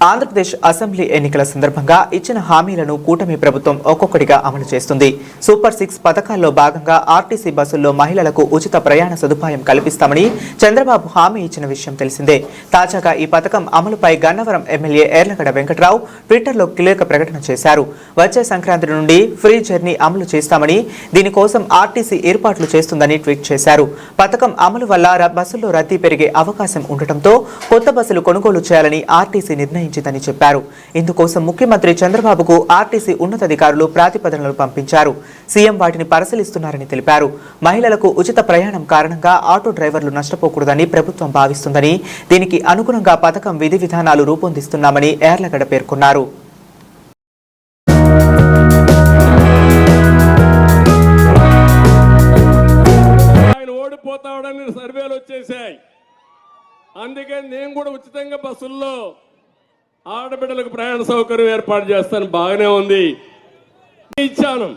Andhra Pradesh assembly ఎన్నికల సందర్భంగా ఇచ్చిన హామీలను కూటమి ప్రభుత్వం ఒక్కొక్కటిగా అమలు చేస్తుంది. సూపర్ 6 పథకాల్లో భాగంగా ఆర్టీసీ బస్సుల్లో మహిళలకు ఉచిత ప్రయాణ సదుపాయం కల్పిస్తామని చంద్రబాబు హామీ ఇచ్చిన విషయం తెలిసిందే. తాజాగా ఈ పథకం అమలుపై గన్నవరం ఎమ్మెల్యే ఎర్లగడ్డ వెంకట్రావు ట్విట్టర్లో కీలక ప్రకటన చేశారు. వచ్చే సంక్రాంతి నుండి ఫ్రీ జర్నీ అమలు చేస్తామని, దీనికోసం ఆర్టీసీ ఏర్పాట్లు చేస్తుందని ట్వీట్ చేశారు. పథకం అమలు వల్ల బస్సుల్లో రద్దీ పెరిగే అవకాశం ఉండటంతో కొత్త బస్సులు కొనుగోలు చేయాలని ఆర్టీసీ నిర్ణయించిందని చెప్పారు. ఇందుకోసం ముఖ్యమంత్రి చంద్రబాబుకు ఆర్టీసీ ఉన్నతాధికారులు ప్రతిపాదనలు పంపించారు. సీఎం వాటిని పరిశీలిస్తున్నారని తెలిపారు. మహిళలకు ఉచిత ప్రయాణం కారణంగా ఆటో డ్రైవర్లు నష్టపోకూడదని ప్రభుత్వం భావిస్తుందని, దీనికి అనుగుణంగా పథకం విధి విధానాలు రూపొందిస్తున్నామని ఎర్లగడ్డ పేర్కొన్నారు. సర్వేలు వచ్చేసాయి. అందుకే నేను కూడా ఉచితంగా బస్సుల్లో ఆడబిడ్డలకు ప్రయాణ సౌకర్యం ఏర్పాటు చేస్తాను. బాగానే ఉంది, ఇచ్చాను.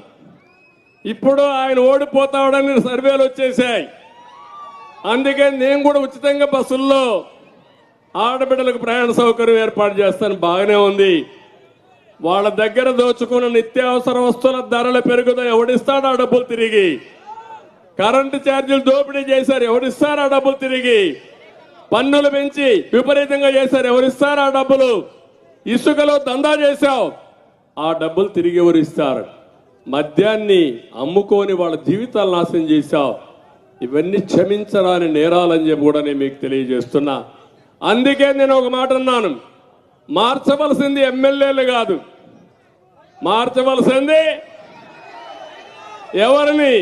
ఇప్పుడు ఆయన ఓడిపోతాడని సర్వేలు వచ్చేసాయి. అందుకే నేను కూడా ఉచితంగా బస్సుల్లో ఆడబిడ్డలకు ప్రయాణ సౌకర్యం ఏర్పాటు చేస్తాను. బాగానే ఉంది. వాళ్ళ దగ్గర దోచుకున్న నిత్యావసర వస్తువుల ధరలు పెరుగుతాయి. ఎవడిస్తాడు ఆ డబ్బులు తిరిగి? కరెంటు ఛార్జీలు దోపిడీ చేశారు. ఎవరిస్తారు ఆ డబ్బులు తిరిగి? పన్నులు పెంచి విపరీతంగా చేశారు. ఎవరిస్తారు ఆ డబ్బులు? ఇసుకలో దందా చేశావు, ఆ డబ్బులు తిరిగి ఎవరిస్తారు? మద్యాన్ని అమ్ముకొని వాళ్ళ జీవితాలు నాశనం చేశావు. ఇవన్నీ క్షమించరాని నేరాలని చెప్పి కూడా నేను మీకు తెలియజేస్తున్నా. అందుకే నేను ఒక మాట అన్నాను, మార్చవలసింది ఎమ్మెల్యేలు కాదు, మార్చవలసింది ఎవరిని?